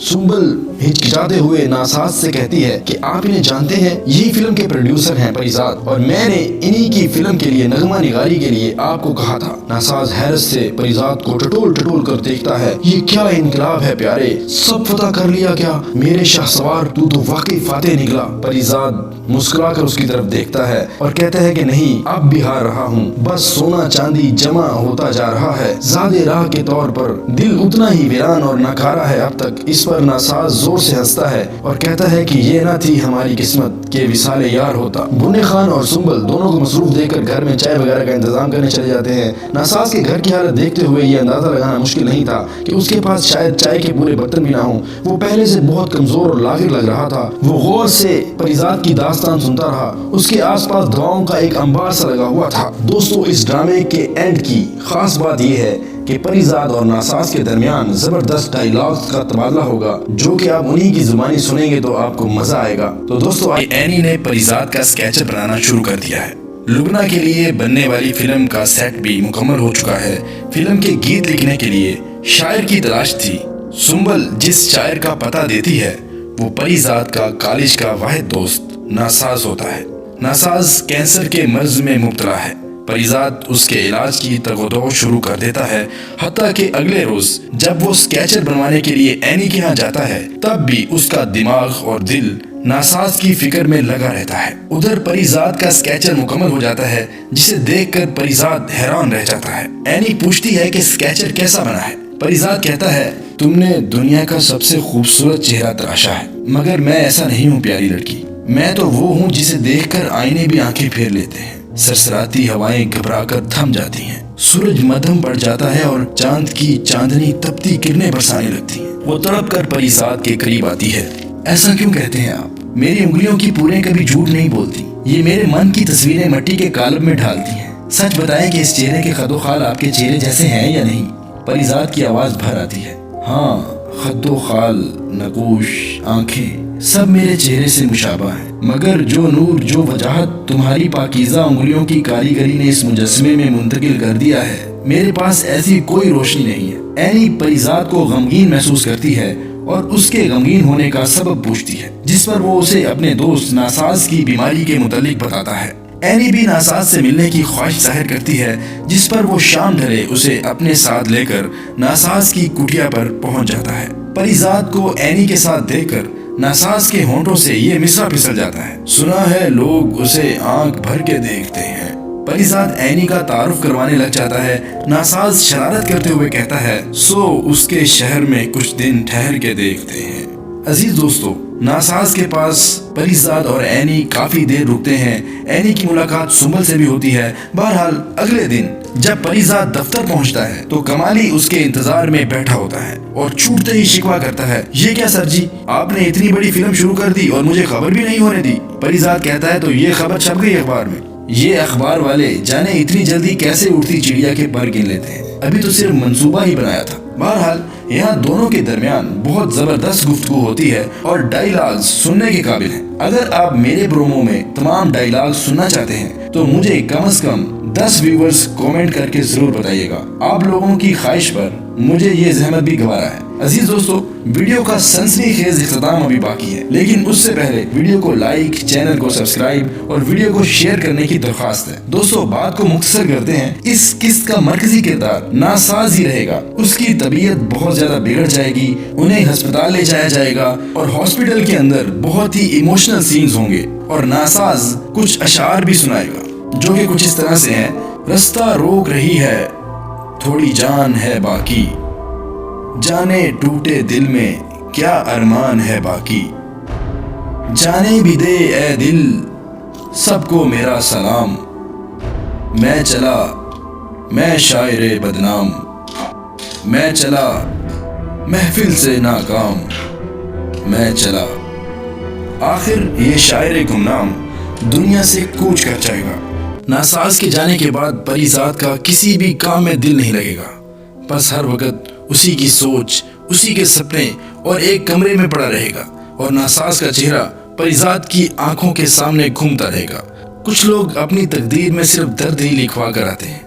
سنبل ہچکچاتے ہوئے ناساز سے کہتی ہے کہ آپ انہیں جانتے ہیں، یہی فلم کے پروڈیوسر ہیں پریزاد، اور میں نے انہی کی فلم کے لیے نغمہ نگاری کے لیے آپ کو کہا تھا۔ ناساز حیرت سے پریزاد کو ٹٹول ٹٹول کر دیکھتا ہے۔ یہ کیا انقلاب ہے پیارے، سب فتح کر لیا کیا؟ میرے شاہ سوار تو واقعی فاتح نکلا۔ پریزاد مسکرا کر اس کی طرف دیکھتا ہے اور کہتا ہے کہ نہیں، اب بھی ہار رہا ہوں، بس سونا چاندی جمع ہوتا جا رہا ہے، زادے راہ کے طور پر دل اتنا ہی ویران اور ناکارہ ہے اب تک۔ اس پر ناساز زور سے ہنستا ہے اور کہتا ہے کہ یہ نہ تھی ہماری قسمت کہ وصال یار ہوتا۔ بنے خان اور سنبل دونوں کو مصروف دیکھ کر گھر میں چائے وغیرہ کا انتظام کرنے چلے جاتے ہیں۔ ناساز کے گھر کی حالت دیکھتے ہوئے یہ اندازہ لگانا مشکل نہیں تھا کہ اس کے پاس شاید چائے کے پورے برتن بھی نہ ہوں۔ وہ پہلے سے بہت کمزور اور لاغر لگ رہا تھا۔ وہ غور سے پریزاد کی داستان سنتا رہا، اس کے آس پاس دواؤں کا ایک انبار سا لگا ہوا تھا۔ دوستو، اس ڈرامے کے اینڈ کی خاص بات یہ ہے کہ پریزاد اور ناساز کے درمیان زبردست ڈائیلاگز کا تبادلہ ہوگا، جو کہ آپ انہی کی زبانی سنیں گے تو آپ کو مزہ آئے گا۔ تو دوستو، اینی نے پریزاد کا سکیچ بنانا شروع کر دیا ہے۔ لبنہ کے لیے بننے والی فلم کا سیٹ بھی مکمل ہو چکا ہے۔ فلم کے گیت لکھنے کے لیے شاعر کی تلاش تھی۔ سنبل جس شاعر کا پتہ دیتی ہے وہ پریزاد کا کالج کا واحد دوست ناساز ہوتا ہے۔ ناساز کینسر کے مرض میں مبتلا ہے۔ پریزاد اس کے علاج کی تگودو شروع کر دیتا ہے، حتیٰ کہ اگلے روز جب وہ سکیچر بنوانے کے لیے اینی کے ہاں جاتا ہے تب بھی اس کا دماغ اور دل ناساز کی فکر میں لگا رہتا ہے۔ ادھر پریزاد کا سکیچر مکمل ہو جاتا ہے، جسے دیکھ کر پریزاد حیران رہ جاتا ہے۔ اینی پوچھتی ہے کہ سکیچر کیسا بنا ہے؟ پریزاد کہتا ہے، تم نے دنیا کا سب سے خوبصورت چہرہ تراشا ہے، مگر میں ایسا نہیں ہوں پیاری لڑکی، میں تو وہ ہوں جسے دیکھ کر آئینے بھی آنکھیں پھیر لیتے ہیں۔ سرسراتی ہوائیں گھبرا کر تھم جاتی ہیں، سورج مدھم پڑ جاتا ہے اور چاند کی چاندنی تپتی کرنیں برسانے لگتی ہیں۔ وہ تڑپ کر پریزاد کے قریب آتی ہے۔ ایسا کیوں کہتے ہیں آپ؟ میری انگلیوں کی پوریں کبھی جھوٹ نہیں بولتی، یہ میرے من کی تصویریں مٹی کے کالب میں ڈھالتی ہیں۔ سچ بتائیں کہ اس چہرے کے خد و خال آپ کے چہرے جیسے ہیں یا نہیں؟ پریزاد کی آواز بھر آتی ہے۔ ہاں، خد و خال، نقوش، آنکھیں سب میرے چہرے سے مشابہ ہیں، مگر جو نور، جو وجاہت تمہاری پاکیزہ انگلیوں کی کاریگری نے اس مجسمے میں منتقل کر دیا ہے، میرے پاس ایسی کوئی روشنی نہیں ہے۔ اینی پریزاد کو غمگین محسوس کرتی ہے اور اس کے غمگین ہونے کا سبب پوچھتی ہے، جس پر وہ اسے اپنے دوست ناساز کی بیماری کے متعلق بتاتا ہے۔ اینی بھی ناساز سے ملنے کی خواہش ظاہر کرتی ہے، جس پر وہ شام ڈھلے اسے اپنے ساتھ لے کر ناساز کی کٹیا پر پہنچ جاتا ہے۔ پریزاد کو اینی کے ساتھ دیکھ کر ناساز کے ہونٹوں سے یہ مصرع پھسل جاتا ہے، سنا ہے لوگ اسے آنکھ بھر کے دیکھتے ہیں۔ پریزاد اینی کا تعارف کروانے لگ جاتا ہے۔ ناساز شرارت کرتے ہوئے کہتا ہے، سو اس کے شہر میں کچھ دن ٹھہر کے دیکھتے ہیں۔ عزیز دوستو، ناساز کے پاس پریزاد اور اینی کافی دیر رکتے ہیں۔ اینی کی ملاقات سنبل سے بھی ہوتی ہے۔ بہرحال اگلے دن جب پریزاد دفتر پہنچتا ہے تو کمالی اس کے انتظار میں بیٹھا ہوتا ہے اور چھوٹتے ہی شکوہ کرتا ہے، یہ کیا سر جی، آپ نے اتنی بڑی فلم شروع کر دی اور مجھے خبر بھی نہیں ہونے دی۔ پریزاد کہتا ہے، تو یہ خبر چھپ گئی اخبار میں؟ یہ اخبار والے جانے اتنی جلدی کیسے اڑتی چڑیا کے پر گن لیتے ہیں، ابھی تو صرف منصوبہ ہی بنایا تھا۔ بہرحال یہاں دونوں کے درمیان بہت زبردست گفتگو ہوتی ہے اور ڈائیلاگز سننے کے قابل ہیں۔ اگر آپ میرے پرومو میں تمام ڈائیلاگز سننا چاہتے ہیں تو مجھے کم از کم 10 ویورز کومنٹ کر کے ضرور بتائیے گا۔ آپ لوگوں کی خواہش پر مجھے یہ زحمت بھی گوارا ہے۔ عزیز دوستو، ویڈیو کا سنسنی خیز اختتام ابھی باقی ہے، لیکن اس سے پہلے ویڈیو کو لائک، چینل کو سبسکرائب اور ویڈیو کو شیئر کرنے کی درخواست ہے۔ دوستو، بات کو مختصر کرتے ہیں، اس قسط کا مرکزی کردار ناساز ہی رہے گا۔ اس کی طبیعت بہت زیادہ بگڑ جائے گی، انہیں ہسپتال لے جایا جائے گا اور ہاسپٹل کے اندر بہت ہی ایموشنل سینز ہوں گے اور ناساز کچھ اشعار بھی سنائے گا، جو کہ کچھ اس طرح سے ہیں۔ رستہ روک رہی ہے، تھوڑی جان ہے باقی، جانے ٹوٹے دل میں کیا ارمان ہے باقی، جانے بھی دے اے دل سب کو میرا سلام، میں چلا میں شاعر بدنام، میں چلا محفل سے ناکام، میں چلا۔ آخر یہ شاعر گمنام دنیا سے کوچ کر جائے گا۔ ناساز کے جانے کے بعد پریزاد کا کسی بھی کام میں دل نہیں لگے گا، بس ہر وقت اسی کی سوچ، اسی کے سپنے اور ایک کمرے میں پڑا رہے گا، اور ناساز کا چہرہ پریزاد کی آنکھوں کے سامنے گھومتا رہے گا۔ کچھ لوگ اپنی تقدیر میں صرف درد ہی لکھوا کر آتے ہیں،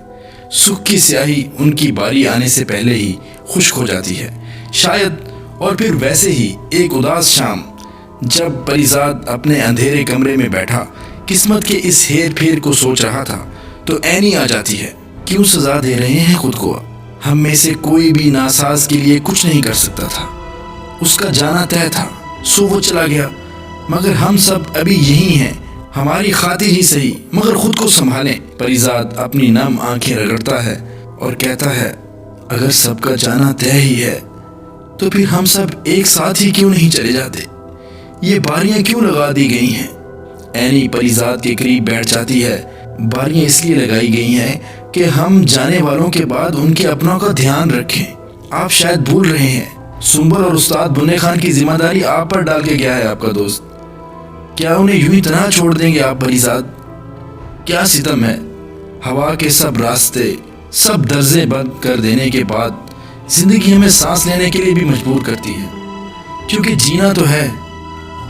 سکھ کی سیاہی ان کی باری آنے سے پہلے ہی خشک ہو جاتی ہے۔ شاید اور پھر ویسے ہی ایک اداس شام جب پریزاد اپنے اندھیرے کمرے میں بیٹھا قسمت کے اس ہیر پھیر کو سوچ رہا تھا تو اینی آ جاتی ہے۔ کیوں سزا دے رہے ہیں خود کو؟ ہم میں سے کوئی بھی ناساز کے لیے کچھ نہیں کر سکتا تھا، اس کا جانا طے تھا، سو وہ چلا گیا، مگر ہم سب ابھی یہی ہیں، ہماری خاطر ہی صحیح مگر خود کو سنبھالیں۔ پریزاد اپنی نم آنکھیں رگڑتا ہے اور کہتا ہے اگر سب کا جانا طے ہی ہے تو پھر ہم سب ایک ساتھ ہی کیوں نہیں چلے جاتے؟ یہ باریاں کیوں لگا دی گئی ہیں؟ اینی پریزاد کے قریب بیٹھ جاتی ہے۔ باریاں اس لیے لگائی گئی ہیں کہ ہم جانے والوں کے بعد ان کے اپنوں کا دھیان رکھیں۔ آپ شاید بھول رہے ہیں، سنبل اور استاد بنے خان کی ذمہ داری آپ پر ڈال کے گیا ہے آپ کا دوست۔ کیا انہیں یوں ہی تنہا چھوڑ دیں گے آپ پریزاد؟ کیا ستم ہے، ہوا کے سب راستے، سب درزے بند کر دینے کے بعد زندگی ہمیں سانس لینے کے لیے بھی مجبور کرتی ہے، کیونکہ جینا تو ہے،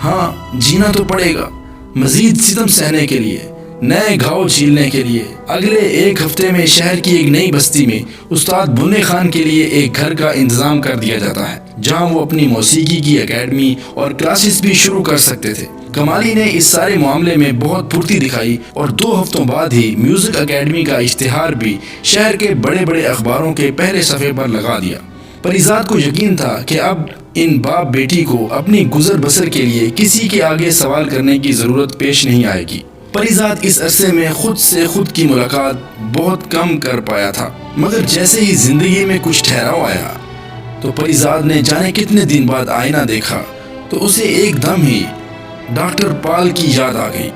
ہاں جینا تو پڑے گا، مزید ستم سہنے کے لیے، نئے گھاؤ چھیلنے کے لیے۔ اگلے ایک ہفتے میں شہر کی ایک نئی بستی میں استاد بنے خان کے لیے ایک گھر کا انتظام کر دیا جاتا ہے جہاں وہ اپنی موسیقی کی اکیڈمی اور کلاسز بھی شروع کر سکتے تھے۔ کمالی نے اس سارے معاملے میں بہت پھرتی دکھائی اور 2 ہفتوں بعد ہی میوزک اکیڈمی کا اشتہار بھی شہر کے بڑے بڑے اخباروں کے پہلے صفحے پر لگا دیا۔ پریزاد کو یقین تھا کہ اب ان باپ بیٹی کو اپنی گزر بسر کے لیے کسی کے آگے سوال کرنے کی ضرورت پیش نہیں آئے گی۔ پریزاد اس عرصے میں خود سے خود کی ملاقات بہت کم کر پایا تھا، مگر جیسے ہی زندگی میں کچھ ٹھہراؤ آیا تو پریزاد نے جانے کتنے دن بعد آئینہ دیکھا تو اسے ایک دم ہی ڈاکٹر پال کی یاد آ گئی۔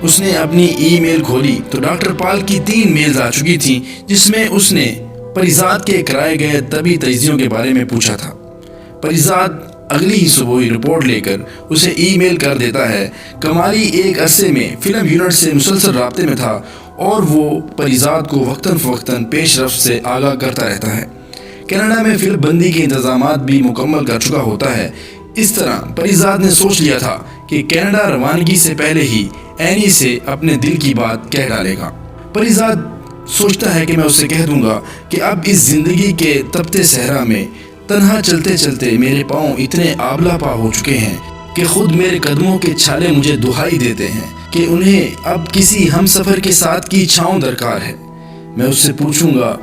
اس نے اپنی ای میل کھولی تو ڈاکٹر پال کی 3 میلز آ چکی تھیں جس میں اس نے پریزاد کے کرائے گئے طبی تجزیوں کے بارے میں پوچھا تھا۔ پریزاد اگلی ہی صبح رپورٹ لے کر اسے ای میل کر دیتا ہے۔ کمالی ایک عرصے میں فلم یونٹ سے مسلسل رابطے میں تھا اور وہ پریزاد کو وقتاً فوقتاً پیش رفت سے آگاہ کرتا رہتا ہے۔ کینیڈا میں فلم بندی کے انتظامات بھی مکمل کر چکا ہوتا ہے۔ اس طرح پریزاد نے سوچ لیا تھا کہ کینیڈا روانگی سے پہلے ہی اینی سے اپنے دل کی بات کہہ ڈالے گا۔ پریزاد سوچتا ہے کہ میں اسے کہہ دوں گا کہ اب اس زندگی کے تپتے صحرا میں تنہا چلتے چلتے میرے پاؤں اتنے آبلا پا ہو چکے ہیں کہ خود میرے قدموں کے چھالے مجھے دہائی دیتے ہیں کہ انہیں اب کسی ہم سفر کے ساتھ کی چھاؤں درکار ہے۔ میں اس سے پوچھوں گا،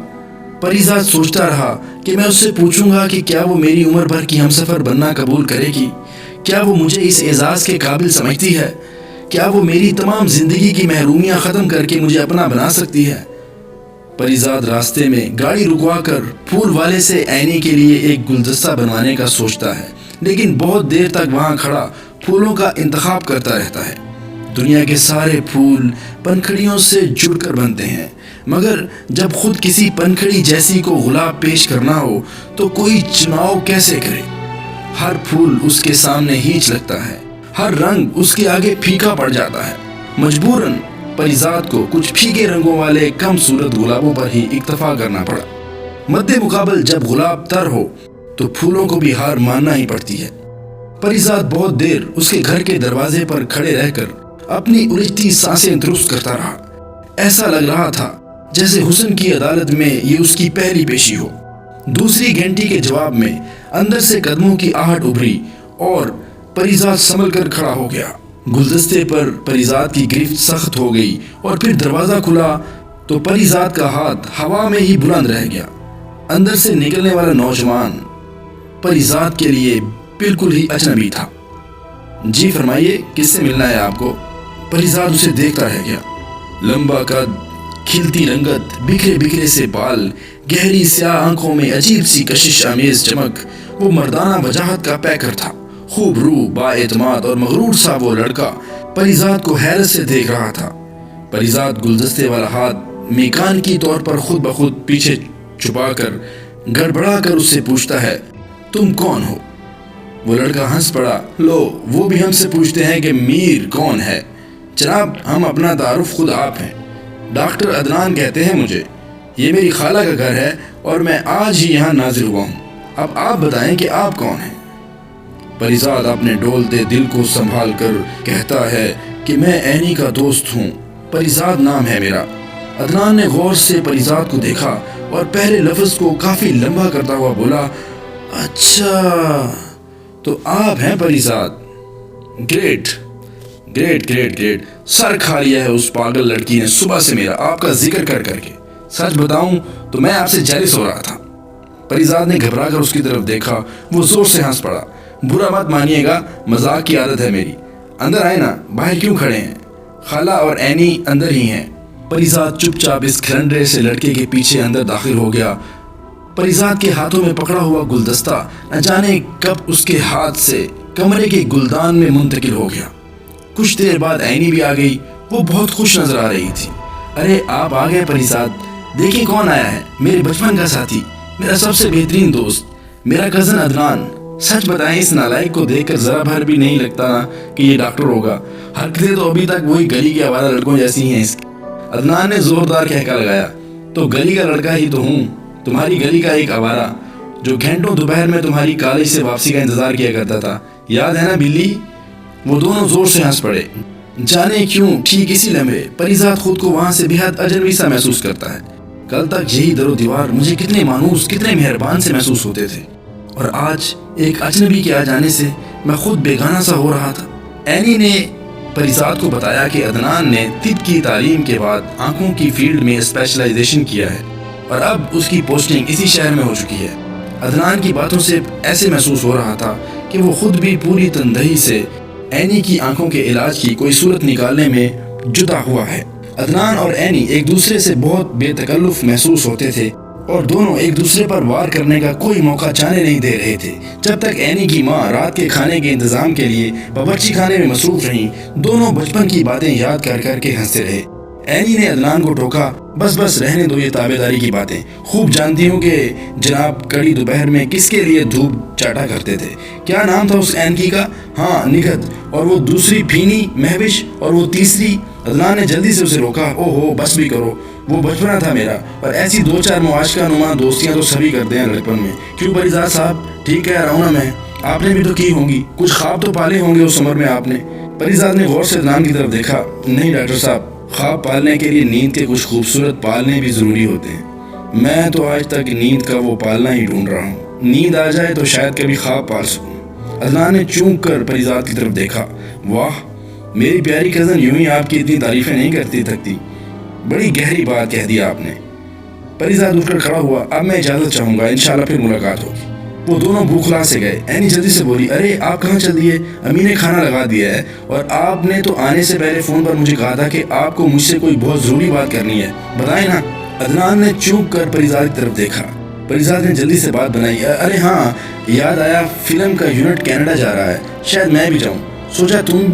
پریزاد سوچتا رہا کہ میں اس سے پوچھوں گا کہ کیا وہ میری عمر بھر کی ہم سفر بننا قبول کرے گی؟ کیا وہ مجھے اس اعزاز کے قابل سمجھتی ہے؟ کیا وہ میری تمام زندگی کی محرومیاں ختم کر کے مجھے اپنا بنا سکتی ہے؟ پریزاد راستے میں گاڑی رکوا کر پھول والے سے اینی کے لیے ایک گلدستہ بنوانے کا سوچتا ہے، لیکن بہت دیر تک وہاں کھڑا پھولوں کا انتخاب کرتا رہتا ہے۔ دنیا کے سارے پھول پنکھڑیوں سے جڑ کر بنتے ہیں، مگر جب خود کسی پنکھڑی جیسی کو گلاب پیش کرنا ہو تو کوئی چناؤ کیسے کرے؟ ہر پھول اس کے سامنے ہیچ لگتا ہے، ہر رنگ اس کے آگے پھیکا پڑ جاتا ہے۔ مجبوراً پریزاد کو کچھ پھیکے رنگوں والے کم صورت گلابوں پر ہی اکتفا کرنا پڑا۔ مد مقابل جب گلاب تر ہو تو پھولوں کو بھی ہار ماننا ہی پڑتی ہے۔ پریزاد بہت دیر اس کے گھر کے دروازے پر کھڑے رہ کر اپنی الجھتی سانسیں درست کرتا رہا۔ ایسا لگ رہا تھا جیسے حسن کی عدالت میں یہ اس کی پہلی پیشی ہو۔ دوسری گھنٹی کے جواب میں اندر سے قدموں کی آہٹ ابھری اور پریزاد سنبھل کر کھڑا ہو گیا۔ گلدستے پر پریزاد کی گرفت سخت ہو گئی اور پھر دروازہ کھلا تو پریزاد کا ہاتھ ہوا میں ہی بلند رہ گیا۔ اندر سے نکلنے والا نوجوان پریزاد کے لیے بالکل ہی اجنبی تھا۔ جی فرمائیے، کس سے ملنا ہے آپ کو؟ پریزاد اسے دیکھتا رہ گیا۔ لمبا قد، کھلتی رنگت، بکھرے بکھرے سے بال، گہری سیاہ آنکھوں میں عجیب سی کشش آمیز چمک، وہ مردانہ وجاہت کا پیکر تھا۔ خوب روح، با اعتماد اور مغرور سا وہ لڑکا پریزاد کو حیرت سے دیکھ رہا تھا۔ پریزاد گلدستے والا ہاتھ میکانیکی طور پر خود بخود پیچھے چھپا کر گڑبڑا کر اس سے پوچھتا ہے، تم کون ہو؟ وہ لڑکا ہنس پڑا، لو وہ بھی ہم سے پوچھتے ہیں کہ میر کون ہے؟ جناب ہم اپنا تعارف خود آپ ہیں، ڈاکٹر عدنان کہتے ہیں مجھے، یہ میری خالہ کا گھر ہے اور میں آج ہی یہاں نازل ہوا ہوں، اب آپ بتائیں کہ آپ کون ہیں؟ پریزاد اپنے ڈولتے دل کو سنبھال کر کہتا ہے کہ میں اینی کا دوست ہوں، پریزاد نام ہے میرا۔ عدنان نے غور سے پریزاد کو دیکھا اور پہلے لفظ کو کافی لمبا کرتا ہوا بولا، اچھا تو آپ ہیں Parizad. Great great great great. سر کھا لیا ہے اس پاگل لڑکی نے صبح سے میرا آپ کا ذکر کر کر کے. سچ بتاؤں تو میں آپ سے جیلس ہو رہا تھا. پریزاد نے گھبرا کر اس کی طرف دیکھا. وہ زور سے ہنس پڑا. برا مت مانیے گا, مذاق کی عادت ہے میری. اندر آئے نا, باہر کیوں کھڑے ہیں؟ خالہ اور اینی اندر ہی ہیں. پریزاد چپ چاپ اس کھرنڈے سے لڑکے کے پیچھے اندر داخل ہو گیا. پریزاد کے ہاتھوں میں پکڑا ہوا گلدستہ نہ جانے کب اس کے ہاتھ سے کمرے کے گلدان میں منتقل ہو گیا. کچھ دیر بعد اینی بھی آ گئی. وہ بہت خوش نظر آ رہی تھی. ارے آپ آ گئے پریزاد, دیکھیں کون آیا ہے. میرے بچپن کا ساتھی, میرا سب سے بہترین دوست, میرا کزن عدنان. سچ بتائیں اس نالائق کو دیکھ کر ذرا بھر بھی نہیں لگتا نا کہ یہ ڈاکٹر ہوگا. حرکتیں تو ابھی تک وہی گلی کے آوارہ لڑکوں جیسی ہیں اس کی. عدنان نے زوردار کہکا لگایا. تو گلی کا لڑکا ہی تو ہوں, تمہاری گلی کا ایک آوارہ جو گھنٹوں دوپہر میں تمہاری کالج سے واپسی کا انتظار کیا کرتا تھا. یاد ہے نا بلی؟ وہ دونوں زور سے ہنس پڑے. جانے کیوں ٹھیک اسی لمحے پریزاد خود کو وہاں سے بےحد اجنبی سا محسوس کرتا ہے. کل تک یہی در و دیوار مجھے کتنے مانوس, کتنے مہربان سے محسوس ہوتے تھے, اور آج ایک اجنبی کے آ جانے سے میں خود بیگانہ سا ہو رہا تھا. اینی نے پریزاد کو بتایا کہ عدنان نے طب کی تعلیم کے بعد آنکھوں کی فیلڈ میں اسپیشلائزیشن کیا ہے اور اب اس کی پوسٹنگ اسی شہر میں ہو چکی ہے. عدنان کی باتوں سے ایسے محسوس ہو رہا تھا کہ وہ خود بھی پوری تندہی سے اینی کی آنکھوں کے علاج کی کوئی صورت نکالنے میں جتا ہوا ہے. عدنان اور اینی ایک دوسرے سے بہت بے تکلف محسوس ہوتے تھے اور دونوں ایک دوسرے پر وار کرنے کا کوئی موقع جانے نہیں دے رہے تھے. جب تک اینی کی ماں رات کے کھانے کے انتظام کے لیے باورچی خانے میں مصروف رہیں, دونوں بچپن کی باتیں یاد کر کر کے ہنستے رہے. اینی نے عدنان کو ٹوکا, بس رہنے دو یہ تابع داری کی باتیں. خوب جانتی ہوں کہ جناب کڑی دوپہر میں کس کے لیے دھوپ چاٹا کرتے تھے. کیا نام تھا اس اینکی کا؟ ہاں نگہت. اور وہ دوسری پھینی مہوش, اور وہ تیسری. عدنان نے جلدی سے اسے روکا. او ہو بس بھی کرو, وہ بچپنا تھا میرا, اور ایسی دو چار معاشقہ نما دوستیاں تو سبھی کرتے ہیں لڑکپن میں. کیوں پریزاد صاحب, ٹھیک کہہ رہا ہوں نا میں؟ آپ نے بھی تو کی ہوں گی, کچھ خواب تو پالے ہوں گے اس عمر میں آپ نے. پریزاد نے غور سے عدنان کی طرف دیکھا. نہیں ڈاکٹر صاحب, خواب پالنے کے لیے نیند کے کچھ خوبصورت پالنے بھی ضروری ہوتے ہیں. میں تو آج تک نیند کا وہ پالنا ہی ڈھونڈ رہا ہوں. نیند آ جائے تو شاید کبھی خواب پال سکوں. عدنان نے چونک کر پریزاد کی طرف دیکھا. واہ, میری پیاری کزن یوں ہی آپ کی اتنی تعریفیں نہیں کرتی تھکتی. بڑی گہری بات کہہ دی آپ نے. پریزاد اٹھ کر کھڑا ہوا. اب میں اجازت چاہوں گا, انشاءاللہ پھر ملاقات ہوگی. وہ دونوں بھوکھلا سے گئے. اینی جلدی سے بولی. ارے آپ کہاں چل دیے؟ امی نے کھانا لگا دیا ہے, اور آپ نے تو آنے سے پہلے فون پر مجھے کہا تھا کہ آپ کو مجھ سے کوئی بہت ضروری بات کرنی ہے, بتائیں نا. عدنان نے چونک کر پریزاد کی طرف دیکھا. پریزاد نے جلدی سے بات بنائی. ارے ہاں, یاد آیا, فلم کا یونٹ کینیڈا جا رہا ہے, شاید میں بھی جاؤں. سوچا تم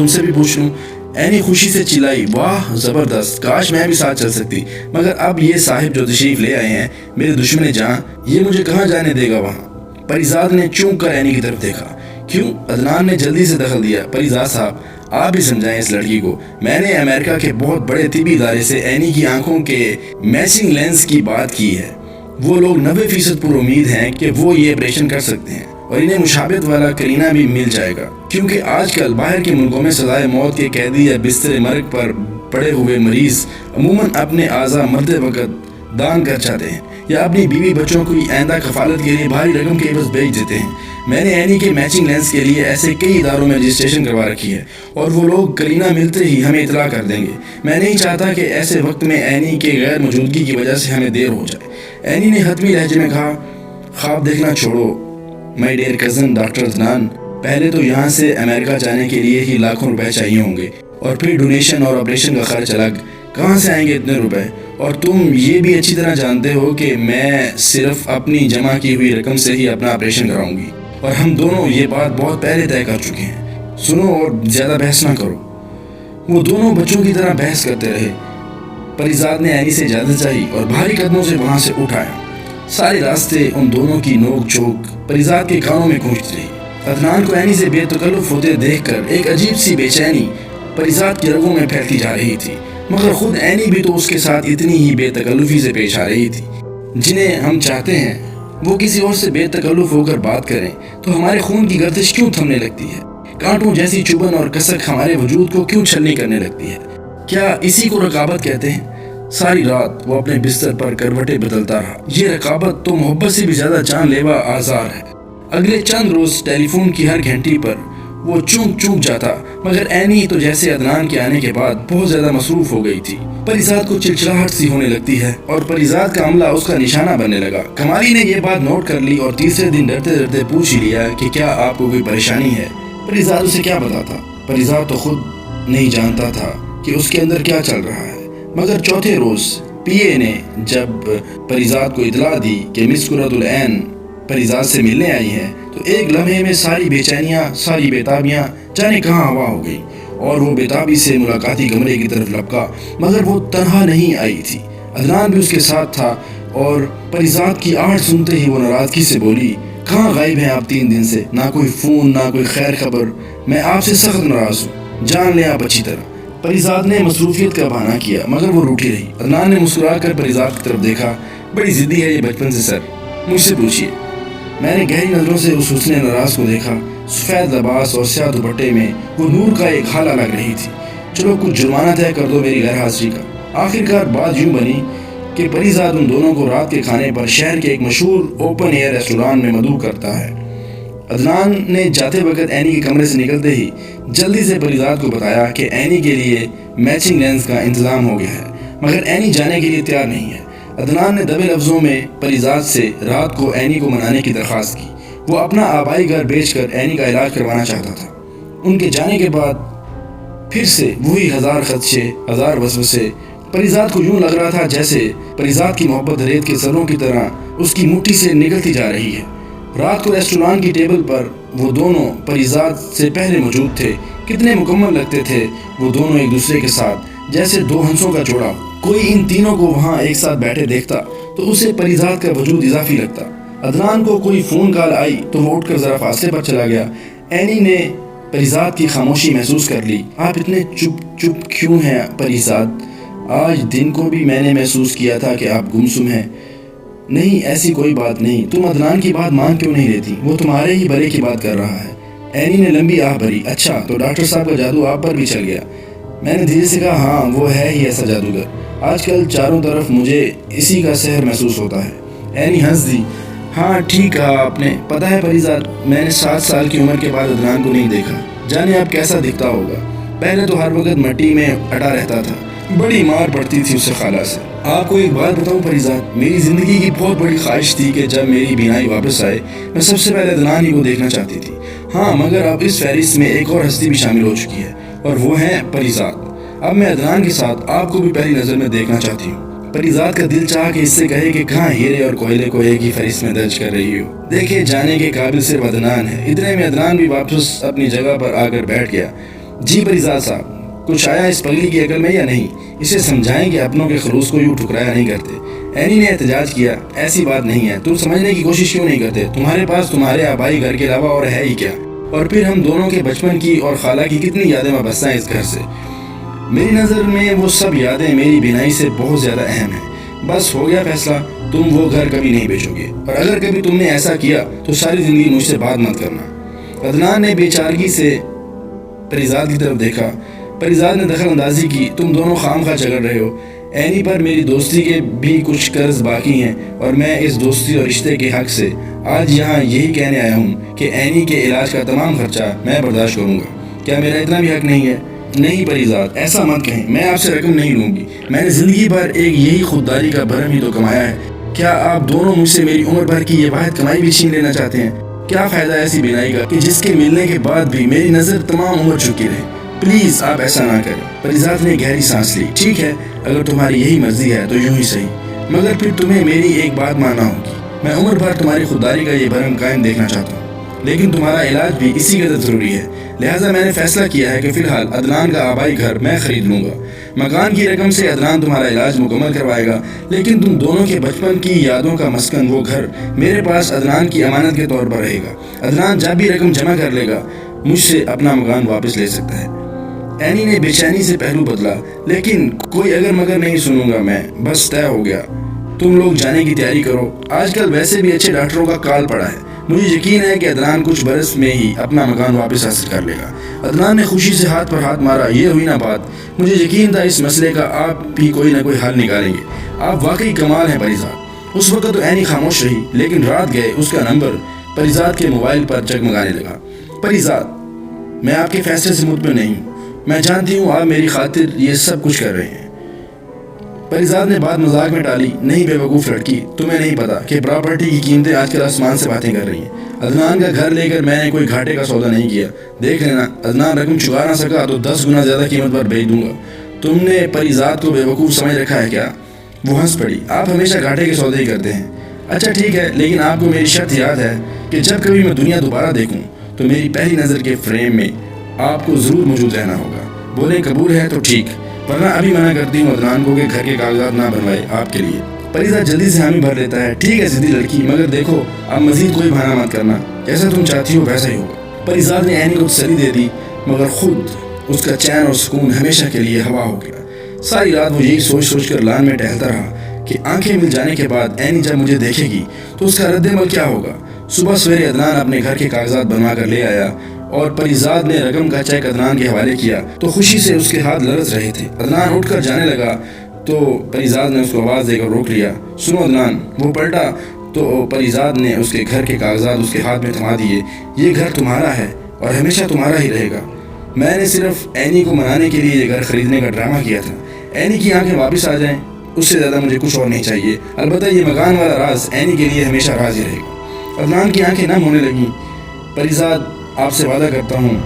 سے بھی پوچھ لوں. اینی خوشی سے چلائی. واہ زبردست, کاش میں بھی ساتھ چل سکتی, مگر اب یہ صاحب جو تشریف لے آئے ہیں میرے دشمن جہاں, یہ مجھے کہاں جانے دے گا وہاں. پریزاد نے چونک کر اینی کی طرف دیکھا. کیوں؟ عدنان نے جلدی سے دخل دیا. پریزاد صاحب, آپ بھی سمجھائیں اس لڑکی کو. میں نے امریکہ کے بہت بڑے طبی ادارے سے اینی کی آنکھوں کے میچنگ لینس کی بات کی ہے. وہ لوگ 90% پر امید ہیں کہ وہ یہ آپریشن کر سکتے ہیں, اور انہیں مشابہت والا کرینہ بھی مل جائے گا, کیونکہ آج کل باہر کے ملکوں میں سزائے موت کے قیدی یا بستر مرگ پر پڑے ہوئے مریض عموماً اپنے اعضاء مرتے وقت دان کر چاہتے ہیں, یا اپنی بیوی بچوں کی آئندہ کفالت کے لیے بھاری رقم کے عوض بیچ دیتے ہیں. میں نے اینی کے میچنگ لینس کے لیے ایسے کئی اداروں میں رجسٹریشن کروا رکھی ہے, اور وہ لوگ کرینہ ملتے ہی ہمیں اطلاع کر دیں گے. میں نہیں چاہتا کہ ایسے وقت میں اینی کے غیر موجودگی کی وجہ سے ہمیں دیر ہو جائے. اینی نے حتمی لہجے میں کہا. خواب دیکھنا چھوڑو my dear cousin doctor Adnan. پہلے تو یہاں سے امریکہ جانے کے لیے ہی لاکھوں روپے چاہیے ہوں گے, اور پھر ڈونیشن اور آپریشن کا خرچ الگ. کہاں سے آئیں گے اتنے روپے؟ اور تم یہ بھی اچھی طرح جانتے ہو کہ میں صرف اپنی جمع کی ہوئی رقم سے ہی اپنا آپریشن کراؤں گی, اور ہم دونوں یہ بات بہت پہلے طے کر چکے ہیں. سنو اور زیادہ بحث نہ کرو. وہ دونوں بچوں کی طرح بحث کرتے رہے. پریزاد نے اینی سے اجازت چاہی اور بھاری قدموں سے وہاں سے اٹھ آیا. سارے راستے ان دونوں کی نوک چوک پریزاد کے کانوں میں گونجتی رہی. عدنان کو اینی سے بے تکلف ہوتے دیکھ کر ایک عجیب سی بے چینی پریزاد کی رگوں میں پھیلتی جا رہی تھی, مگر خود اینی بھی تو اس کے ساتھ اتنی ہی بے تکلفی سے پیش آ رہی تھی. جنہیں ہم چاہتے ہیں وہ کسی اور سے بے تکلف ہو کر بات کریں تو ہمارے خون کی گردش کیوں تھمنے لگتی ہے؟ کانٹوں جیسی چبھن اور کسک ہمارے وجود کو کیوں چھلنی کرنے لگتی ہے؟ کیا اسی کو رقابت کہتے ہیں؟ ساری رات وہ اپنے بستر پر کروٹیں بدلتا رہا۔ یہ رقابت تو محبت سے بھی زیادہ جان لیوا آزار ہے۔ اگلے چند روز ٹیلی فون کی ہر گھنٹی پر وہ چونک جاتا، مگر اینی تو جیسے عدنان کے آنے کے بعد بہت زیادہ مصروف ہو گئی تھی۔ پریزاد کو چڑچڑاہٹ سی ہونے لگتی ہے اور پریزاد کا عملہ اس کا نشانہ بننے لگا۔ کمالی نے یہ بات نوٹ کر لی اور تیسرے دن ڈرتے پوچھ ہی لیا کہ کیا آپ کو کوئی پریشانی ہے۔ پریزاد اسے کیا بتاتا؟ پریزاد تو خود نہیں جانتا تھا کہ اس کے اندر کیا چل رہا ہے۔ مگر چوتھے روز پی اے نے جب پریزاد کو اطلاع دی کہ مس قرۃ العین پریزاد سے ملنے آئی ہیں تو ایک لمحے میں ساری بے چینیاں، ساری بےتابیاں جانے کہاں ہوا ہو گئی اور وہ بےتابی سے ملاقاتی کمرے کی طرف لپکا۔ مگر وہ تنہا نہیں آئی تھی، عدنان بھی اس کے ساتھ تھا اور پریزاد کی آہٹ سنتے ہی وہ ناراضگی سے بولی، کہاں غائب ہیں آپ 3 دن سے؟ نہ کوئی فون، نہ کوئی خیر خبر۔ میں آپ سے سخت ناراض ہوں، جان لیں آپ اچھی طرح۔ پریزاد نے مصروفیت کا بہانہ کیا مگر وہ روٹھی رہی۔ عدنان نے مسکرا کر پریزاد کی طرف دیکھا، بڑی ضدی ہے یہ بچپن سے سر، مجھ سے پوچھیے۔ میں نے گہری نظروں سے اس حسن ناراض کو دیکھا۔ سفید لباس اور سیاہ دوپٹے میں وہ نور کا ایک حالہ لگ رہی تھی۔ چلو کچھ جرمانہ طے کر دو میری غیر حاضری کا۔ آخرکار بات یوں بنی کہ پریزاد ان دونوں کو رات کے کھانے پر شہر کے ایک مشہور اوپن ایئر ریسٹوران میں مدعو کرتا ہے۔ عدنان نے جاتے وقت اینی کے کمرے سے نکلتے ہی جلدی سے پریزاد کو بتایا کہ اینی کے لیے میچنگ لینس کا انتظام ہو گیا ہے، مگر اینی جانے کے لیے تیار نہیں ہے۔ عدنان نے دبے لفظوں میں پریزاد سے رات کو اینی کو منانے کی درخواست کی۔ وہ اپنا آبائی گھر بیچ کر اینی کا علاج کروانا چاہتا تھا۔ ان کے جانے کے بعد پھر سے وہی 1000 خدشے، 1000 وسوسے۔ پریزاد کو یوں لگ رہا تھا جیسے پریزاد کی محبت ریت کے سروں کی طرح اس کی مٹھی سے نکلتی جا رہی ہے۔ رات کو ریسٹوران کی ٹیبل پر وہ دونوں پریزاد سے پہلے موجود تھے۔ کتنے مکمل لگتے تھے وہ دونوں ایک دوسرے کے ساتھ، جیسے 2 ہنسوں کا جوڑا۔ کوئی ان تینوں کو وہاں ایک ساتھ بیٹھے دیکھتا تو اسے پریزاد کا وجود اضافی لگتا۔ عدنان کو کوئی فون کال آئی تو وہ اٹھ کر ذرا فاصلے پر چلا گیا۔ اینی نے پریزاد کی خاموشی محسوس کر لی۔ آپ اتنے چپ کیوں ہیں پریزاد؟ آج دن کو بھی میں نے محسوس کیا تھا کہ آپ گمسم ہیں۔ نہیں ایسی کوئی بات نہیں، تم عدنان کی بات مان کیوں نہیں لیتی؟ وہ تمہارے ہی بھلے کی بات کر رہا ہے۔ اینی نے لمبی آہ بھری۔ اچھا تو ڈاکٹر صاحب کا جادو آپ پر بھی چل گیا؟ میں نے دھیرے سے کہا، ہاں وہ ہے ہی ایسا جادوگر، آج کل چاروں طرف مجھے اسی کا سحر محسوس ہوتا ہے۔ اینی ہنس دی۔ ہاں ٹھیک کہا آپ نے۔ پتہ ہے پریزاد، میں نے 7 سال کی عمر کے بعد عدنان کو نہیں دیکھا، جانے اب کیسا دکھتا ہوگا۔ پہلے تو ہر وقت مٹی میں اٹا رہتا تھا، بڑی مار پڑتی تھی اسے خالہ سے۔ آپ کو ایک بات بتاؤں پریزاد، میری زندگی کی بہت بڑی خواہش تھی کہ جب میری بینائی واپس آئے میں سب سے پہلے عدنان ہی کو دیکھنا چاہتی تھی۔ ہاں مگر اب اس فہرست میں ایک اور ہستی بھی شامل ہو چکی ہے اور وہ ہے پریزاد۔ اب میں عدنان کے ساتھ آپ کو بھی پہلی نظر میں دیکھنا چاہتی ہوں۔ پریزاد کا دل چاہا کہ اس سے کہے کہ کہاں ہیرے اور کوئلے کو ایک ہی فہرست میں درج کر رہی ہو۔ دیکھے جانے کے قابل صرف عدنان ہے۔ اتنے میں عدنان بھی واپس اپنی جگہ پر آ کر بیٹھ گیا۔ جی پریزاد صاحب، کچھ آیا اس پگلی کی عقل میں یا نہیں؟ اسے سمجھائیں کہ اپنوں کے خلوص کو یوں ٹھکرایا نہیں کرتے۔ اینی نے احتجاج کیا، ایسی بات نہیں ہے، تم سمجھنے کی کوشش کیوں نہیں کرتے؟ تمہارے پاس تمہارے آبائی گھر کے علاوہ اور ہے ہی کیا؟ اور پھر ہم دونوں کے بچپن کی اور خالہ کی کتنی یادیں وابستہ ہیں اس گھر سے۔ میری نظر میں وہ سب یادیں میری بینائی سے بہت زیادہ اہم ہیں۔ بس ہو گیا فیصلہ، تم وہ گھر کبھی نہیں بیچو گے، اور اگر کبھی تم نے ایسا کیا تو ساری زندگی مجھ سے بات مت کرنا۔ عدنان نے بے چارگی سے پریزاد کی طرف دیکھا۔ پریزاد نے دخل اندازی کی، تم دونوں خام خواہ جھگڑ رہے ہو۔ اینی پر میری دوستی کے بھی کچھ قرض باقی ہیں اور میں اس دوستی اور رشتے کے حق سے آج یہاں یہی کہنے آیا ہوں کہ اینی کے علاج کا تمام خرچہ میں برداشت کروں گا۔ کیا میرا اتنا بھی حق نہیں ہے؟ نہیں پریزاد، ایسا مت کہیں، میں آپ سے رقم نہیں لوں گی۔ میں نے زندگی بھر ایک یہی خودداری کا بھرم ہی تو کمایا ہے۔ کیا آپ دونوں مجھ سے میری عمر بھر کی یہ واحد کمائی بھی چھین لینا چاہتے ہیں؟ کیا فائدہ ایسی بینائی کا کہ جس کے ملنے کے بعد بھی میری نظر تمام عمر جھکی رہے؟ پلیز آپ ایسا نہ کریں۔ پریزاد نے گہری سانس لی۔ ٹھیک ہے، اگر تمہاری یہی مرضی ہے تو یوں ہی صحیح، مگر پھر تمہیں میری ایک بات ماننا ہوگی۔ میں عمر بھر تمہاری خودداری کا یہ بھرم قائم دیکھنا چاہتا ہوں، لیکن تمہارا علاج بھی اسی قدر ضروری ہے۔ لہٰذا میں نے فیصلہ کیا ہے کہ فی الحال عدنان کا آبائی گھر میں خرید لوں گا۔ مکان کی رقم سے عدنان تمہارا علاج مکمل کروائے گا، لیکن تم دونوں کے بچپن کی یادوں کا مسکن وہ گھر میرے پاس عدنان کی امانت کے طور پر رہے گا۔ عدنان جب بھی رقم جمع کر لے گا مجھ سے اپنا مکان واپس لے سکتا ہے۔ اینی نے بے چینی سے پہلو بدلا۔ لیکن کوئی اگر مگر نہیں سنوں گا میں، بس طے ہو گیا۔ تم لوگ جانے کی تیاری کرو، آج کل ویسے بھی اچھے ڈاکٹروں کا کال پڑا ہے۔ مجھے یقین ہے کہ عدنان کچھ برس میں ہی اپنا مکان واپس حاصل کر لے گا۔ عدنان نے خوشی سے ہاتھ پر ہاتھ مارا۔ یہ ہوئی نہ بات، مجھے یقین تھا اس مسئلے کا آپ بھی کوئی نہ کوئی حل نکالیں گے۔ آپ واقعی کمال ہیں پریزاد۔ اس وقت تو اینی خاموش رہی، لیکن رات گئے اس کا نمبر پریزاد کے موبائل پر جگمگانے لگا۔ پریزاد، میں آپ کے فیصلے سے مطمئن نہیں ہوں۔ میں جانتی ہوں آپ میری خاطر یہ سب کچھ کر رہے ہیں۔ پریزاد نے بات مذاق میں ڈالی۔ نہیں بے وقوف لڑکی، تمہیں نہیں پتا کہ پراپرٹی کی قیمتیں آج کل آسمان سے باتیں کر رہی ہیں۔ عدنان کا گھر لے کر میں نے کوئی گھاٹے کا سودا نہیں کیا۔ دیکھ لینا، عدنان رقم چکا نہ سکا تو 10 گنا زیادہ قیمت پر بیچ دوں گا۔ تم نے پریزاد کو بے وقوف سمجھ رکھا ہے کیا؟ وہ ہنس پڑی۔ آپ ہمیشہ گھاٹے کے سودے ہی کرتے ہیں۔ اچھا ٹھیک ہے، لیکن آپ کو میری شرط یاد ہے کہ جب کبھی میں دنیا دوبارہ دیکھوں تو میری پہلی نظر کے فریم میں آپ کو ضرور موجود رہنا ہوگا۔ بولیں قبول ہے تو ٹھیک، ورنہ ابھی منع کرتی ہوں عدنان کو کہ گھر کے کاغذات نہ بنوائے آپ کے لیے۔ پریزاد جلدی سے حامی بھر لیتا ہے۔ ٹھیک ہے ضدی لڑکی، مگر دیکھو اب مزید کوئی بہانہ مت کرنا، جیسا تم چاہتی ہو ویسا ہی ہوگا۔ پریزاد نے اینی کو تسلی دے دی، مگر خود اس کا چین اور سکون ہمیشہ کے لیے ہوا ہو گیا۔ ساری رات وہ یہی سوچ سوچ کر لان میں ٹہلتا رہا کہ آنکھیں مل جانے کے بعد اینی جب مجھے دیکھے گی تو اس کا رد عمل کیا ہوگا۔ صبح سویرے عدنان اپنے گھر کے کاغذات بنوا کر لے آیا اور پریزاد نے رقم کا چیک عدنان کے حوالے کیا تو خوشی سے اس کے ہاتھ لرز رہے تھے۔ عدنان اٹھ کر جانے لگا تو پریزاد نے اس کو آواز دے کر روک لیا۔ سنو عدنان۔ وہ پلٹا تو پریزاد نے اس کے گھر کے کاغذات اس کے ہاتھ میں تھما دیے۔ یہ گھر تمہارا ہے اور ہمیشہ تمہارا ہی رہے گا۔ میں نے صرف اینی کو منانے کے لیے یہ گھر خریدنے کا ڈرامہ کیا تھا۔ اینی کی آنکھیں واپس آ جائیں، اس سے زیادہ مجھے کچھ اور نہیں چاہیے۔ البتہ یہ مکان والا راز اینی کے لیے ہمیشہ راز ہی رہے گا۔ عدنان کی آنکھیں نم ہونے لگیں۔ پریزاد، آپ سے وعدہ کرتا ہوں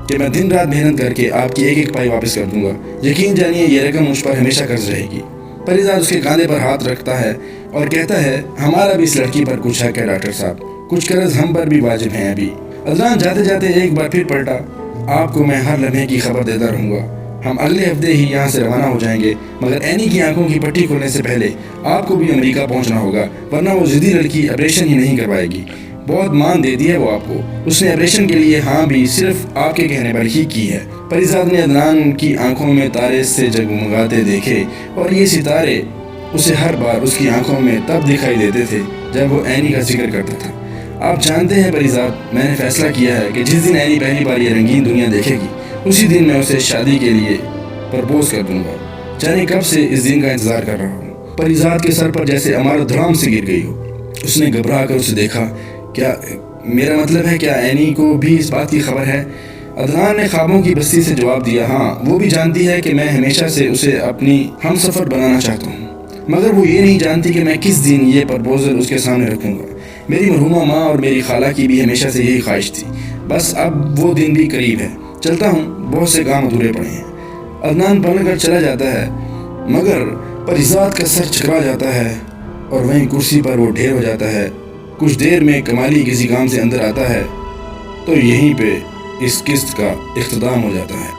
کہ میں دن رات محنت کر کے آپ کی ایک ایک پائی واپس کر دوں گا۔ یقین جانیے یہ رقم مجھ پر ہمیشہ قرض رہے گی۔ پریزاد اس کے کاندھے پر ہاتھ رکھتا ہے اور کہتا ہے، ہمارا بھی اس لڑکی پر کچھ حق ہے ڈاکٹر صاحب، کچھ قرض ہم پر بھی واجب ہیں ابھی۔ عدنان جاتے جاتے ایک بار پھر پلٹا، آپ کو میں ہر لمحے کی خبر دیتا رہوں گا۔ ہم اگلے ہفتے ہی یہاں سے روانہ ہو جائیں گے، مگر اینی کی آنکھوں کی پٹی کھولنے سے پہلے آپ کو بھی امریکہ پہنچنا ہوگا، ورنہ وہ ضدی لڑکی آپریشن ہی نہیں کروائے گی۔ بہت مان دیتی ہے وہ آپ کو۔ اس نے آپریشن کے لیے ہاں بھی صرف آپ کے کہنے پر ہی کی ہے۔ پریزاد نے عدنان کی آنکھوں میں تارے سے جگمگاتے دیکھے اور یہ ستارے اسے ہر بار اس کی آنکھوں میں تب دکھائی دیتے تھے جب وہ اینی کا ذکر کرتا تھا۔ آپ جانتے ہیں پریزاد، میں نے فیصلہ کیا ہے کہ جس دن اینی پہلی بار یہ رنگین دنیا دیکھے گی اسی دن میں اسے شادی کے لیے پرپوز کر دوں گا۔ جانے کب سے اس دن کا انتظار کر رہا ہوں۔ پریزاد کے سر پر جیسے عمارت دھڑام سے گر گئی ہو۔ اس نے گھبرا کر اسے دیکھا۔ کیا میرا مطلب ہے کیا اینی کو بھی اس بات کی خبر ہے؟ عدنان نے خوابوں کی بستی سے جواب دیا، ہاں وہ بھی جانتی ہے کہ میں ہمیشہ سے اسے اپنی ہم سفر بنانا چاہتا ہوں، مگر وہ یہ نہیں جانتی کہ میں کس دن یہ پرپوزل اس کے سامنے رکھوں گا۔ میری مرحومہ ماں اور میری خالہ کی بھی ہمیشہ سے یہی خواہش تھی، بس اب وہ دن بھی قریب ہے۔ چلتا ہوں، بہت سے کام ادھورے پڑے ہیں۔ عدنان پلٹ کر چلا جاتا ہے، مگر پریزاد کا سر چکرا جاتا ہے اور وہیں کرسی پر وہ ڈھیر ہو جاتا ہے۔ کچھ دیر میں کمالی کسی کام سے اندر آتا ہے تو یہیں پہ اس قسط کا اختتام ہو جاتا ہے۔